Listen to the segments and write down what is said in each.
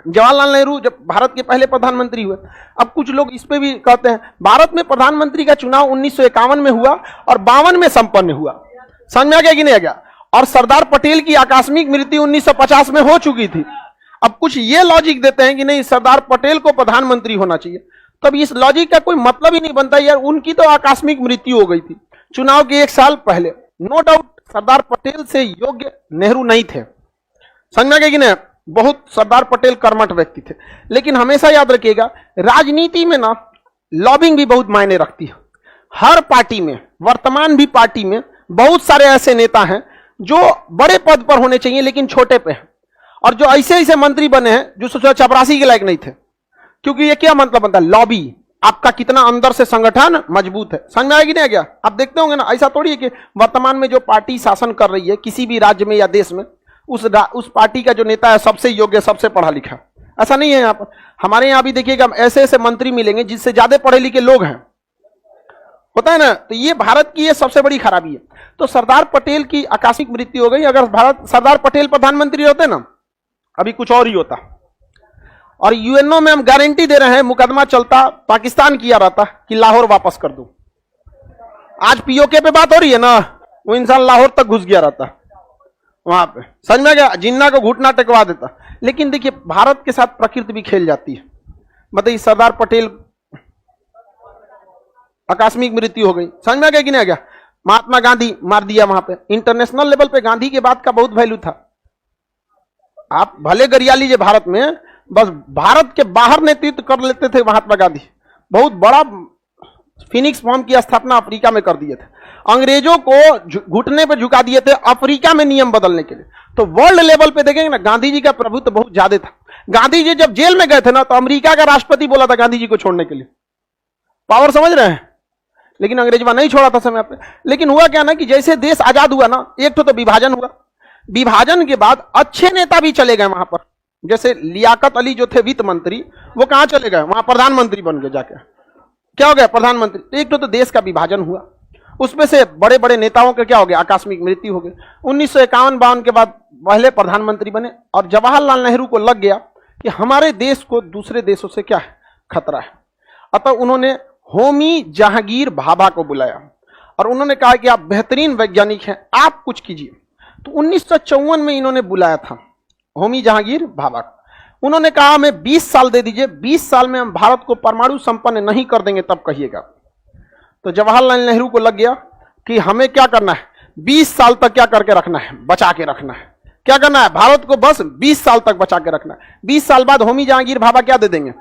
जवाहरलाल नेहरू जब भारत के पहले प्रधानमंत्री हुए, अब कुछ लोग इस पे भी कहते हैं भारत में प्रधानमंत्री का चुनाव 1951 में हुआ और 52 में संपन्न हुआ। समझ में आ गया कि नहीं आ गया? और सरदार पटेल की आकस्मिक मृत्यु 1950 में हो चुकी थी। अब कुछ ये लॉजिक देते हैं कि नहीं सरदार पटेल को प्रधानमंत्री होना चाहिए, तब इस लॉजिक का कोई मतलब ही नहीं बनता यार। उनकी तो आकस्मिक मृत्यु हो गई थी चुनाव के 1 साल पहले। नो डाउट सरदार पटेल से योग्य नेहरू नहीं थे, समझ में आ गया कि नहीं? बहुत सरदार पटेल कर्मठ व्यक्ति थे, लेकिन हमेशा याद रखिएगा राजनीति में ना लॉबिंग भी बहुत मायने रखती है। हर पार्टी में, वर्तमान भी पार्टी में बहुत सारे ऐसे नेता हैं जो बड़े पद पर होने चाहिए लेकिन छोटे पे हैं, और जो ऐसे ऐसे मंत्री बने हैं जो चपरासी के लायक नहीं थे। क्योंकि ये क्या मतलब बनता है? लॉबी, आपका कितना अंदर से संगठन मजबूत है। समझ में आएगी नहीं क्या? आप देखते होंगे ना, ऐसा थोड़ी है कि वर्तमान में जो पार्टी शासन कर रही है किसी भी राज्य में या देश में, उस पार्टी का जो नेता है सबसे योग्य, सबसे पढ़ा लिखा। ऐसा नहीं है यहाँ पर। हमारे यहाँ भी देखिएगा ऐसे ऐसे मंत्री मिलेंगे जिससे ज्यादा पढ़े लिखे लोग हैं, होता है ना। तो ये भारत की ये सबसे बड़ी खराबी है। तो सरदार पटेल की आकस्मिक मृत्यु हो गई। अगर सरदार पटेल प्रधानमंत्री होते ना, अभी कुछ और ही होता। और यूएनओ में हम गारंटी दे रहे हैं मुकदमा चलता, पाकिस्तान किया रहता कि लाहौर वापस कर दो। आज पीओके पे बात हो रही है ना, वो इंसान लाहौर तक घुस गया रहता वहां पे, समझ में गया? जिन्ना को घुटना टेकवा देता। लेकिन देखिए भारत के साथ प्रकृति भी खेल जाती है। बताइए सरदार पटेल आकस्मिक मृत्यु हो गई, समझ में आ गया कि नहीं आ गया? महात्मा गांधी मार दिया वहां पे। इंटरनेशनल लेवल पे गांधी के बात का बहुत वैल्यू था। आप भले गरिया लीजिए भारत में, बस भारत के बाहर नेतृत्व कर लेते थे महात्मा गांधी। बहुत बड़ा फिनिक्स फॉर्म की स्थापना अफ्रीका में कर दिए थे। अंग्रेजों को घुटने पर झुका दिए थे अफ्रीका में नियम बदलने के लिए। तो वर्ल्ड लेवल पे देखेंगे ना, गांधी जी का प्रभुत्व बहुत ज्यादा था। गांधी जी जब जेल में गए थे ना, तो अमेरिका का राष्ट्रपति बोला था गांधी जी को छोड़ने के लिए। पावर समझ रहे हैं? लेकिन अंग्रेजवा नहीं छोड़ा था समय पे। लेकिन हुआ क्या ना कि जैसे देश आजाद हुआ ना, एक तो विभाजन हुआ। विभाजन के बाद अच्छे नेता भी चले गए वहां पर। जैसे लियाकत अली जो थे वित्त मंत्री, वो कहां चले गए? वहां प्रधानमंत्री बन गए जाके। क्या हो गया? प्रधानमंत्री। एक तो देश का विभाजन हुआ, उसमें से बड़े बड़े नेताओं का क्या हो गया? आकस्मिक मृत्यु हो गई। 1951-52 के बाद पहले प्रधानमंत्री बने, और जवाहरलाल नेहरू को लग गया कि हमारे देश को दूसरे देशों से क्या है? खतरा है। अतः उन्होंने होमी जहांगीर भाभा को बुलाया और उन्होंने कहा कि आप बेहतरीन वैज्ञानिक हैं, आप कुछ कीजिए। तो 1954 में इन्होंने बुलाया था होमी जहांगीर भाभा को। उन्होंने कहा हमें 20 साल दे दीजिए, 20 साल में हम भारत को परमाणु संपन्न नहीं कर देंगे तब कहिएगा। तो जवाहरलाल नेहरू को लग गया कि हमें क्या करना है? 20 साल तक क्या करके रखना है? बचा के रखना है। क्या करना है? भारत को बस 20 साल तक बचा के रखना है। 20 साल बाद होमी जहांगीर भाभा क्या दे देंगे?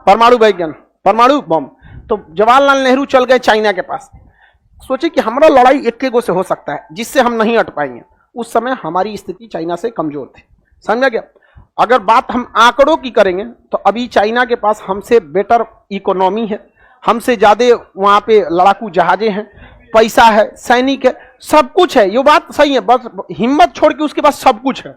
परमाणु विज्ञान, परमाणु बम। तो जवाहरलाल नेहरू चल गए चाइना के पास। सोचे कि हमारा लड़ाई एक गो से हो सकता है जिससे हम नहीं हट पाएंगे। उस समय हमारी स्थिति चाइना से कमजोर थी, समझा गया? अगर बात हम आंकड़ों की करेंगे तो अभी चाइना के पास हमसे बेटर इकोनॉमी है, हमसे ज्यादा वहां पे लड़ाकू जहाजें हैं, पैसा है, सैनिक है, सब कुछ है। ये बात सही है, बस हिम्मत छोड़ के उसके पास सब कुछ है।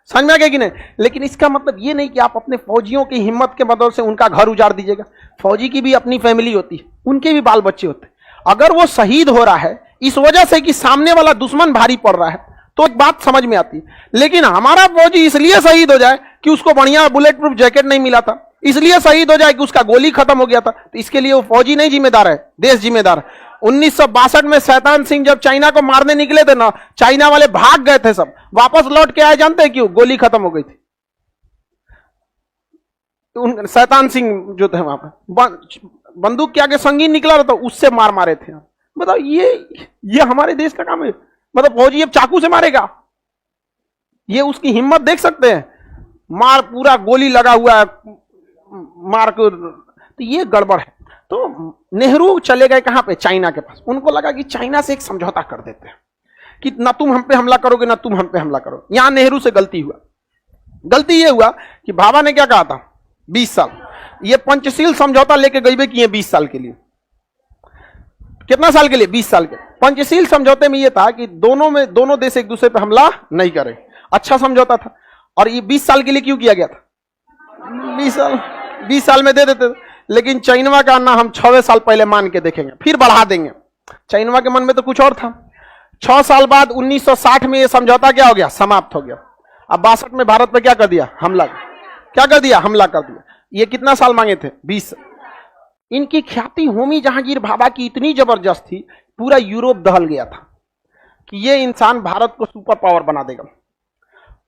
समझ में आ गया कि नहीं? लेकिन इसका मतलब ये नहीं कि आप अपने फौजियों की हिम्मत के बदौलत से उनका घर उजाड़ दीजिएगा। फौजी की भी अपनी फैमिली होती है, उनके भी बाल बच्चे होते हैं। अगर वो शहीद हो रहा है इस वजह से कि सामने वाला दुश्मन भारी पड़ रहा है तो एक बात समझ में आती है। लेकिन हमारा फौजी इसलिए शहीद हो जाए कि उसको बढ़िया बुलेट प्रूफ जैकेट नहीं मिला था, इसलिए शहीद हो जाए कि उसका गोली खत्म हो गया था, तो इसके लिए वो फौजी नहीं जिम्मेदार है, देश जिम्मेदार है। 1962 में शैतान सिंह जब चाइना को मारने निकले थे ना, चाइना वाले भाग गए थे, सब वापस लौट के आए। जानते हैं क्यों? गोली खत्म हो गई थी। शैतान सिंह जो थे वहां पर बंदूक के आगे संगीन निकला रहा था, उससे मार मारे थे। बताओ ये हमारे देश का काम है? मतलब फौजी अब चाकू से मारेगा? ये उसकी हिम्मत देख सकते हैं? मार पूरा गोली लगा हुआ है मार को, तो ये गड़बड़ है। तो नेहरू चले गए कहां पे? चाइना के पास। उनको लगा कि चाइना से एक समझौता कर देते हैं कि ना तुम हम पे हमला करोगे ना तुम हम पे हमला करो। यहां नेहरू से गलती हुआ। गलती ये हुआ कि भाभा ने क्या कहा था? 20 साल। ये पंचशील समझौता लेके गई किए 20 साल के लिए। कितना साल के लिए? 20 साल के। पंचशील समझौते में यह था कि दोनों देश एक दूसरे पे हमला नहीं करें। अच्छा समझौता था। और ये 20 साल के लिए क्यों किया गया था? 20 साल में दे देते। लेकिन चाइनवा का ना हम 6 साल पहले मान के देखेंगे, फिर बढ़ा देंगे। चाइनवा के मन में तो कुछ और था। 6 साल बाद 1960 में ये समझौता क्या हो गया? समाप्त हो गया। अब 62 में भारत पे क्या कर दिया? हमला। क्या कर दिया, हमला कर दिया। ये कितना साल मांगे थे, 20। इनकी ख्याति होमी जहांगीर भाभा की इतनी जबरदस्त थी, पूरा यूरोप दहल गया था कि ये इंसान भारत को सुपर पावर बना देगा।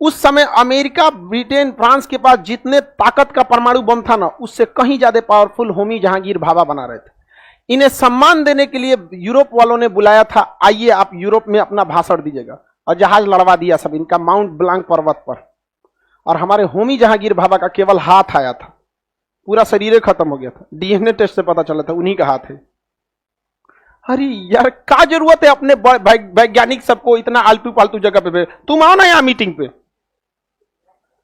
उस समय अमेरिका, ब्रिटेन, फ्रांस के पास जितने ताकत का परमाणु बम था ना, उससे कहीं ज्यादा पावरफुल होमी जहांगीर भाभा बना रहे थे। इन्हें सम्मान देने के लिए यूरोप वालों ने बुलाया था, आइए आप यूरोप में अपना भाषण दीजिएगा, और जहाज लड़वा दिया सब इनका माउंट ब्लांक पर्वत पर। और हमारे होमी जहांगीर भाभा का केवल हाथ आया था, पूरा शरीर खत्म हो गया था। डीएनए टेस्ट से पता चला था उन्हीं का हाथ है। अरे यार, क्या जरूरत है अपने वैज्ञानिक सबको इतना आलतू पालतू जगह पे? तुम आओ ना यहाँ मीटिंग पे,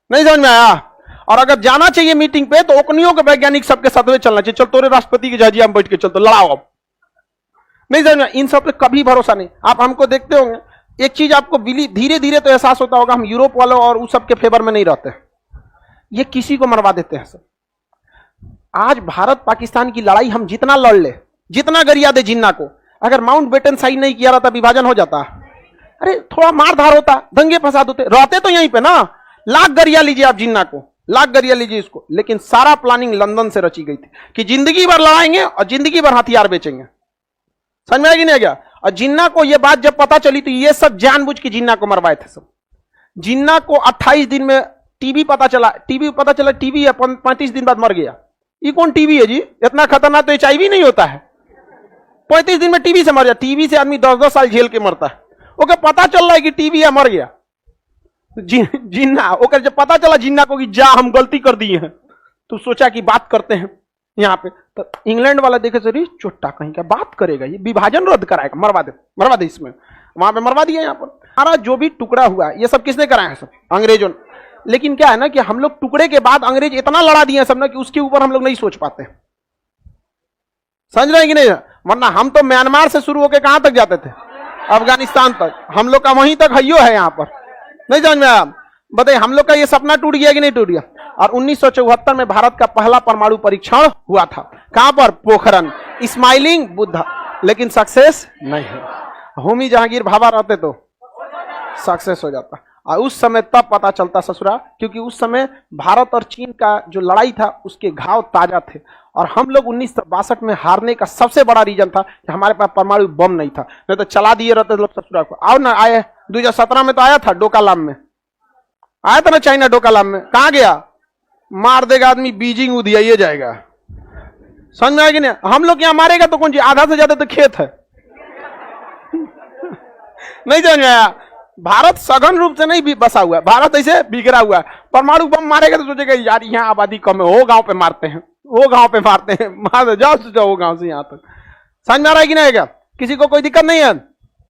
नहीं समझ में आया? और अगर जाना चाहिए मीटिंग पे तो ओकनियों के वैज्ञानिक सबके साथ में चलना चाहिए। चल तोरे राष्ट्रपति के जहाजिया में बैठ के चल, तो लड़ाओ। अब नहीं समझ में, इन सब पे कभी भरोसा नहीं। आप हमको देखते होंगे, एक चीज आपको धीरे धीरे तो एहसास होता होगा, हम यूरोप वालों और उस सब के फेवर में नहीं रहते। ये किसी को मरवा देते हैं सब। आज भारत पाकिस्तान की लड़ाई हम जितना लड़ ले, जितना गरिया दे जिन्ना को, अगर माउंट बेटन साइन नहीं किया रहता, विभाजन हो जाता। अरे थोड़ा मारधार होता, दंगे फसाद होते, रहते तो यहीं पे ना। लाख गरिया लीजिए आप जिन्ना को, लाख गरिया लीजिए इसको, लेकिन सारा प्लानिंग लंदन से रची गई थी कि जिंदगी भर लड़ाएंगे और जिंदगी भर हथियार बेचेंगे। समझ में आएगी नहीं गया? और जिन्ना को यह बात जब पता चली तो ये सब जानबूझ के जिन्ना को मरवाए थे सब। जिन्ना को 28 दिन में टीबी पता चला, टीबी है, 35 दिन बाद मर गया। ये कौन टीबी है जी? इतना खतरनाक तो एचआईवी नहीं होता है। 35 दिन में टीबी से मर गया। टीबी से आदमी 10-10 साल झेल के मरता है। ओके, पता चल रहा है कि टीबी है, मर गया। जिन्ना ओके, जब पता चला जिन्ना को कि जा हम गलती कर दिए हैं, तो सोचा कि बात करते हैं यहाँ पे। तो इंग्लैंड वाला देखे सर, चोट्टा कहीं का बात करेगा, ये विभाजन रद्द कराएगा, मरवा दे इसमें। वहां पे मरवा दिया। यहाँ पर हमारा जो भी टुकड़ा हुआ ये सब किसने कराया है? सब अंग्रेजों ने। लेकिन क्या है ना कि हम लोग टुकड़े के बाद अंग्रेज इतना लड़ा दिए सब ना कि उसके ऊपर हम लोग नहीं सोच पाते। समझ रहे हैं कि नहीं? वरना हम तो म्यांमार से शुरू होकर कहां तक जाते थे? अफगानिस्तान तक। हम लोग का वहीं तक हइयो है यहाँ पर। नहीं समझ में आया? बताइए, हम लोग का ये सपना टूट गया कि नहीं टूट गया? और 1974 में भारत का पहला परमाणु परीक्षण हुआ था। कहां पर? पोखरण। स्माइलिंग बुद्धा, लेकिन सक्सेस नहीं है। होमी जहांगीर भाभा रहते तो सक्सेस हो जाता। और उस समय तब पता चलता ससुरा, क्योंकि उस समय भारत और चीन का जो लड़ाई था उसके घाव ताजा थे। और हम लोग 1962 में हारने का सबसे बड़ा रीजन था कि हमारे पास परमाणु बम नहीं था, नहीं तो चला दिए रहते लोग ससुरा को। आओ ना, आए 2017 में तो आया था, डोकालाम में आया था ना, चाइना डोकालाम में। कहां गया? मार देगा आदमी, बीजिंग उधियाइए जाएगा। समझ में आएगी नहीं? हम लोग यहां मारेगा तो कौन जी? आधा से ज्यादा तो खेत है। नहीं समझ में आया? भारत सघन रूप से नहीं भी बसा हुआ है, भारत ऐसे बिखरा हुआ है। परमाणु बम मारेगा तो सोचेगा यार यहाँ आबादी कम है, वो गांव पे मारते हैं, वो गांव पे मारते हैं, मार जाओ वो गांव से यहाँ तक। समझ में आ रहा है कि नहीं? किसी को कोई दिक्कत नहीं है?